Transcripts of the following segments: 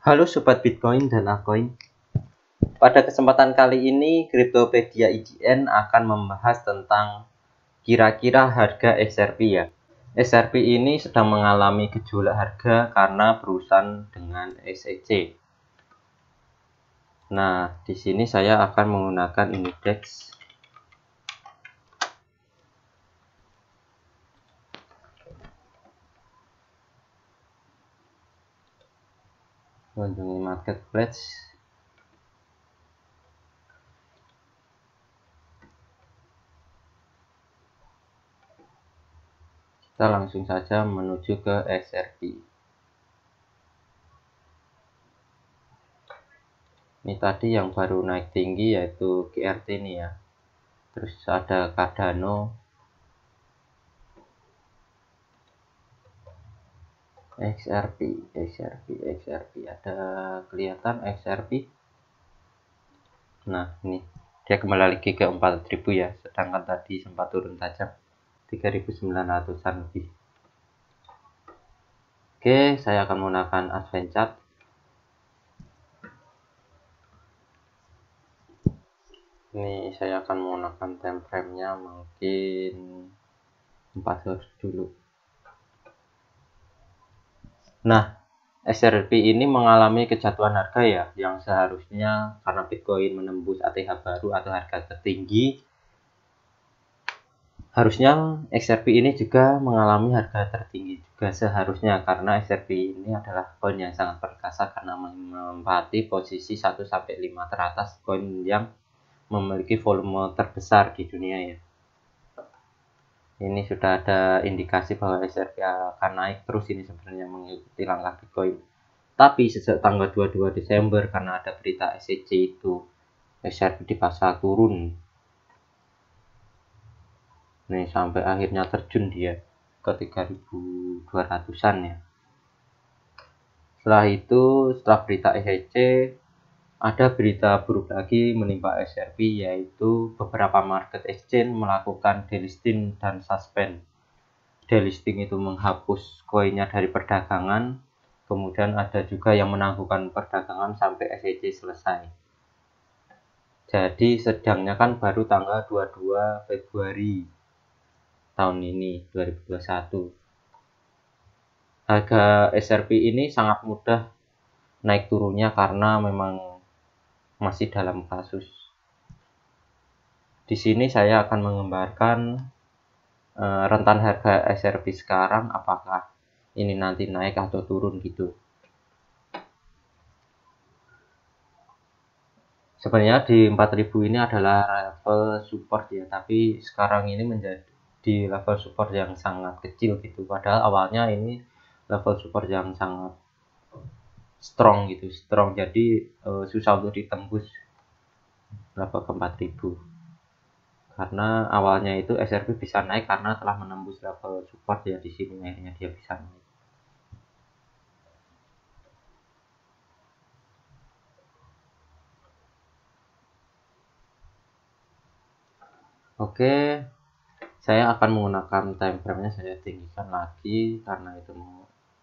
Halo Sobat Bitcoin dan Altcoin. Pada kesempatan kali ini, Cryptopedia IGN akan membahas tentang kira-kira harga XRP ya. XRP ini sedang mengalami gejolak harga karena berurusan dengan SEC. Nah, di sini saya akan menggunakan index. Kunjungi marketplace. Kita langsung saja menuju ke XRP. Ini tadi yang baru naik tinggi yaitu GRT ini ya. Terus ada Cardano. XRP ada kelihatan XRP. Nah, ini dia kembali lagi ke 4.000 ya, sedangkan tadi sempat turun tajam 3.900-an lebih. Oke, saya akan menggunakan Advance Chart. Ini saya akan menggunakan time frame-nya mungkin 4 hours dulu. Nah, XRP ini mengalami kejatuhan harga ya, yang seharusnya karena Bitcoin menembus ATH baru atau harga tertinggi, harusnya XRP ini juga mengalami harga tertinggi juga seharusnya, karena XRP ini adalah koin yang sangat perkasa karena menempati posisi 1-5 teratas koin yang memiliki volume terbesar di dunia ya. Ini sudah ada indikasi bahwa XRP akan naik terus ini sebenarnya mengikuti langkah Bitcoin. Tapi sejak tanggal 22 Desember karena ada berita SEC itu, XRP dipaksa turun. Nih sampai akhirnya terjun dia ke 3.200-an ya. Setelah itu, setelah berita SEC, ada berita buruk lagi menimpa XRP, yaitu beberapa market exchange melakukan delisting dan suspend. Delisting itu menghapus koinnya dari perdagangan, kemudian ada juga yang menangguhkan perdagangan sampai SEC selesai. Jadi sedangnya kan baru tanggal 22 Februari tahun ini 2021. Harga XRP ini sangat mudah naik turunnya karena memang masih dalam kasus. Di sini saya akan menggambarkan rentan harga XRP sekarang, apakah ini nanti naik atau turun gitu. Sebenarnya di 4.000 ini adalah level support ya, tapi sekarang ini menjadi di level support yang sangat kecil gitu. Padahal awalnya ini level support yang sangat strong gitu, jadi susah untuk ditembus level ke 4.000. Karena awalnya itu XRP bisa naik karena telah menembus level support ya, di sini akhirnya dia bisa naik. Oke, saya akan menggunakan time frame-nya, saya tinggikan lagi karena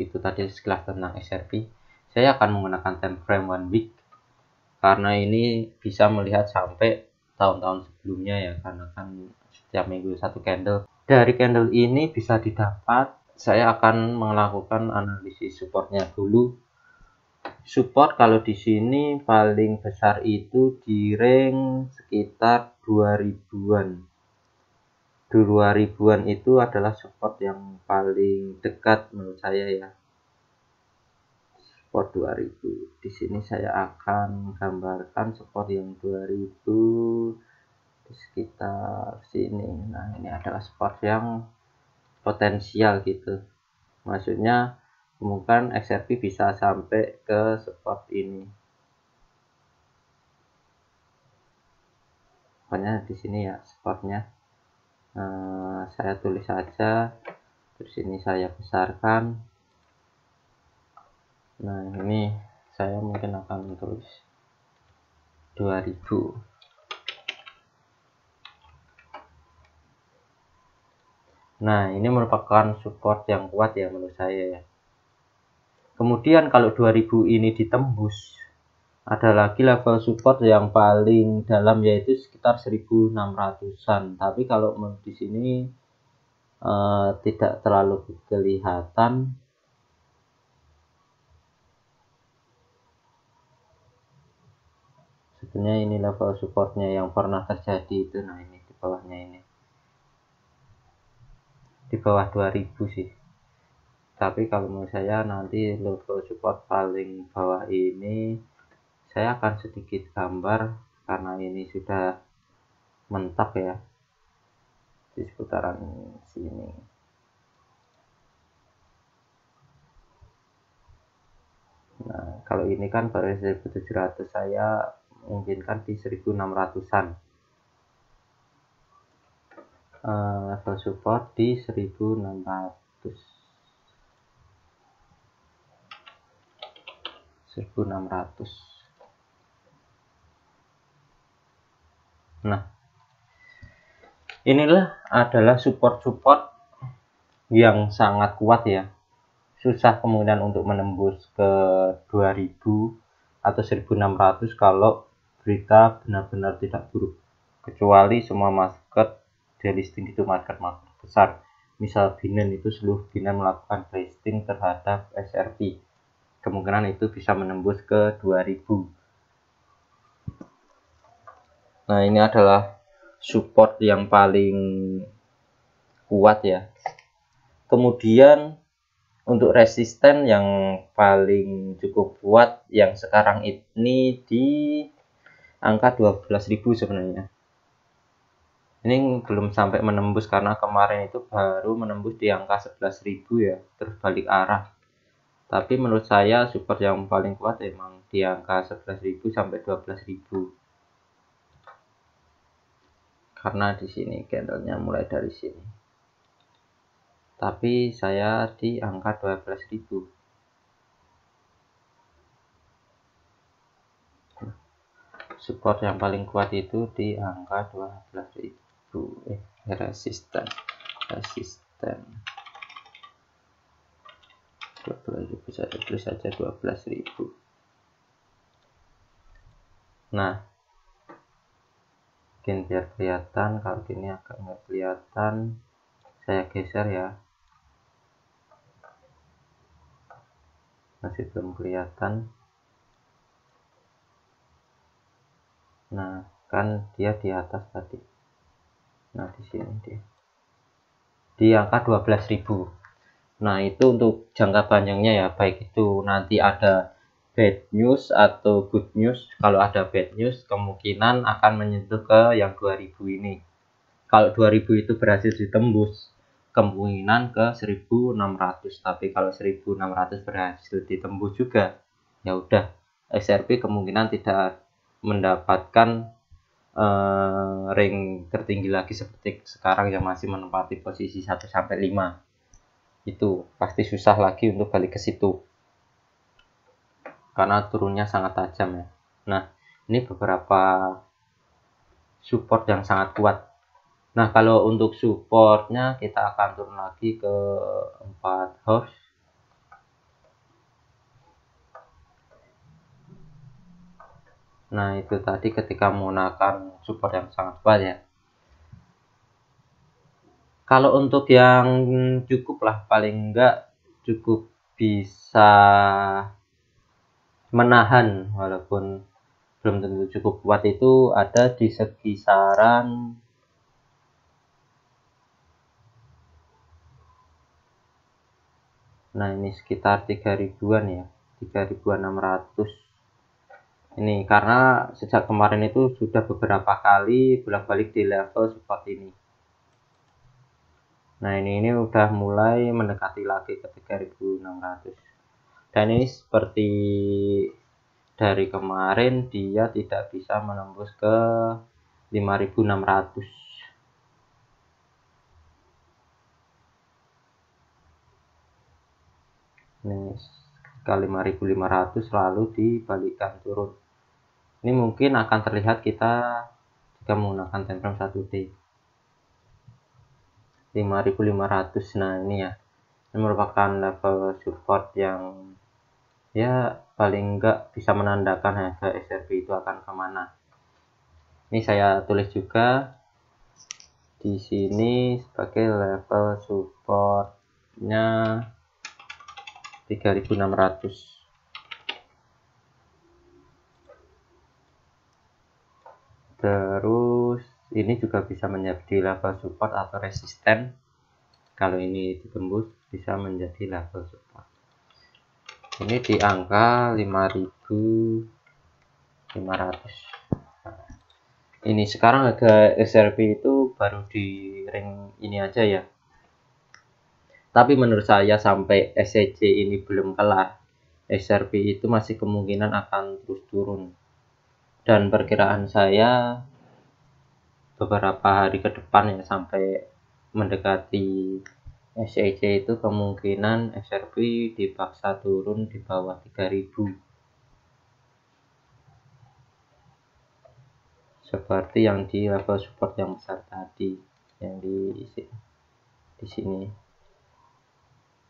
itu tadi sekilas tentang XRP. Saya akan menggunakan time frame 1 week karena ini bisa melihat sampai tahun-tahun sebelumnya ya, karena kan setiap minggu satu candle. Dari candle ini bisa didapat, saya akan melakukan analisis supportnya dulu. Support kalau di sini paling besar itu di range sekitar 2000-an. 2000-an itu adalah support yang paling dekat menurut saya ya. Support 2000. Di sini saya akan gambarkan support yang 2000 di sekitar sini. Nah, ini adalah support yang potensial gitu. Maksudnya kemungkinan XRP bisa sampai ke support ini. Pokoknya di sini ya supportnya. Saya tulis saja, terus ini saya besarkan. Nah, ini saya mungkin akan tulis 2000. Nah, ini merupakan support yang kuat ya menurut saya ya. Kemudian kalau 2000 ini ditembus, ada lagi level support yang paling dalam yaitu sekitar 1600-an. Tapi kalau di sini tidak terlalu kelihatan. Sebenarnya ini level supportnya yang pernah terjadi itu. Nah, ini di bawahnya ini. Di bawah 2000 sih. Tapi kalau menurut saya nanti level support paling bawah ini saya akan sedikit gambar karena ini sudah mentok ya di seputaran sini. Nah, kalau ini kan baru 1700, saya mungkinkan di 1600-an. Level support di 1600. 1600. Nah, inilah adalah support-support yang sangat kuat ya. Susah kemudian untuk menembus ke 2000 atau 1600 kalau berita benar-benar tidak buruk. Kecuali semua market delisting itu market-market besar. Misal Binance itu seluruh Binance melakukan listing terhadap SRP. Kemungkinan itu bisa menembus ke 2000. Nah, ini adalah support yang paling kuat ya. Kemudian untuk resisten yang paling cukup kuat yang sekarang ini di angka 12.000 sebenarnya. Ini belum sampai menembus karena kemarin itu baru menembus di angka 11.000 ya, terus balik arah. Tapi menurut saya support yang paling kuat emang di angka 11.000 sampai 12.000. Karena di sini candlenya mulai dari sini. Tapi saya di angka 12.000. Support yang paling kuat itu di angka 12.000. Resisten 12.000 saja, tulis saja 12.000. Nah, mungkin biar kelihatan, kalau gini agak nggak kelihatan, saya geser ya. Masih belum kelihatan. Nah, kan dia di atas tadi. Nah, di sini dia di angka 12.000. Nah, itu untuk jangka panjangnya ya, baik itu nanti ada bad news atau good news. Kalau ada bad news, kemungkinan akan menyentuh ke yang 2000 ini. Kalau 2000 itu berhasil ditembus, kemungkinan ke 1600. Tapi kalau 1600 berhasil ditembus juga, ya udah, XRP kemungkinan tidak mendapatkan ring tertinggi lagi seperti sekarang yang masih menempati posisi 1 sampai 5. Itu pasti susah lagi untuk balik ke situ karena turunnya sangat tajam ya. Nah, ini beberapa support yang sangat kuat. Nah, kalau untuk supportnya kita akan turun lagi ke 4 hours. Nah, itu tadi ketika menggunakan support yang sangat kuat ya. Kalau untuk yang cukup lah, paling enggak cukup bisa menahan walaupun belum tentu cukup kuat, itu ada di sekisaran nah ini sekitar 3000-an ya, 3600 ini, karena sejak kemarin itu sudah beberapa kali bolak-balik di level support ini. Nah, ini udah mulai mendekati lagi ke 3600. Dan ini seperti dari kemarin dia tidak bisa menembus ke 5600. Ini ke 5500 lalu dibalikkan turun. Ini mungkin akan terlihat kita jika menggunakan time frame 1D. 5500. Nah, ini ya. Ini merupakan level support yang ya paling enggak bisa menandakan harga SRP itu akan kemana. Ini saya tulis juga di sini sebagai level supportnya 3600. Terus ini juga bisa menjadi level support atau resisten. Kalau ini ditembus bisa menjadi level support. Ini di angka 5500. Ini sekarang harga SRP itu baru di ring ini aja ya. Tapi menurut saya sampai SEC ini belum kelar, SRP itu masih kemungkinan akan terus turun. Dan perkiraan saya beberapa hari ke depan ya, sampai mendekati SEC itu kemungkinan SRP dipaksa turun di bawah 3000. Seperti yang di level support yang besar tadi, yang di sini.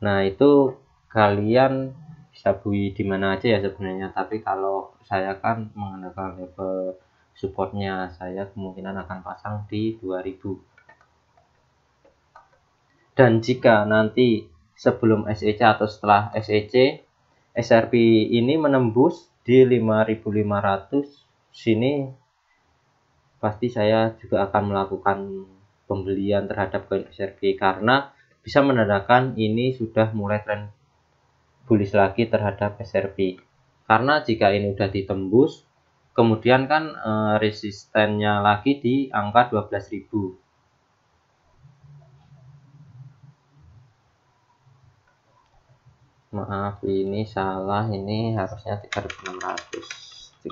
Nah, itu kalian bisa bui di mana aja ya sebenarnya, tapi kalau saya kan mengandalkan level supportnya, saya kemungkinan akan pasang di 2000. Dan jika nanti sebelum SEC atau setelah SEC SRP ini menembus di 5500 sini, pasti saya juga akan melakukan pembelian terhadap koin SRP karena bisa menandakan ini sudah mulai tren bullish lagi terhadap SRP. Karena jika ini udah ditembus, kemudian kan resistennya lagi di angka 12.000. Maaf, ini salah, ini harusnya 3600.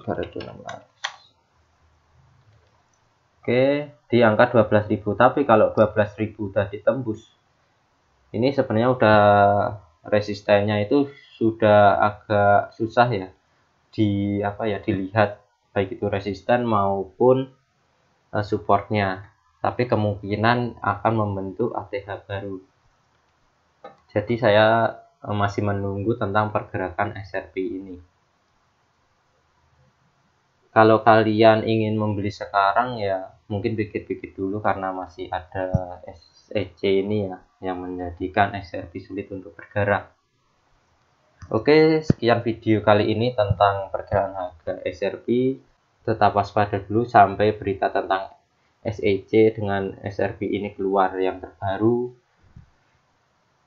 Oke, di angka 12.000, tapi kalau 12.000 udah ditembus, ini sebenarnya udah resistennya itu sudah agak susah ya dilihat, baik itu resisten maupun supportnya, tapi kemungkinan akan membentuk ATH baru. Jadi saya masih menunggu tentang pergerakan SRP ini. Kalau kalian ingin membeli sekarang ya mungkin pikir-pikir dulu karena masih ada SEC ini ya, yang menjadikan SRP sulit untuk bergerak. Oke, sekian video kali ini tentang pergerakan harga SRP. Tetap waspada dulu sampai berita tentang SEC dengan SRP ini keluar yang terbaru,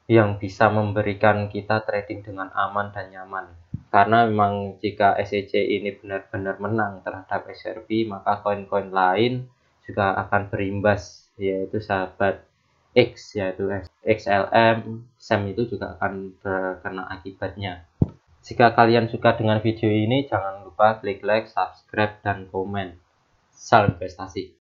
yang bisa memberikan kita trading dengan aman dan nyaman. Karena memang jika SEC ini benar-benar menang terhadap SRP, maka koin-koin lain juga akan berimbas, yaitu sahabat X, yaitu XLM, SEM itu juga akan terkena akibatnya. Jika kalian suka dengan video ini, jangan lupa klik like, subscribe, dan komen. Salam investasi.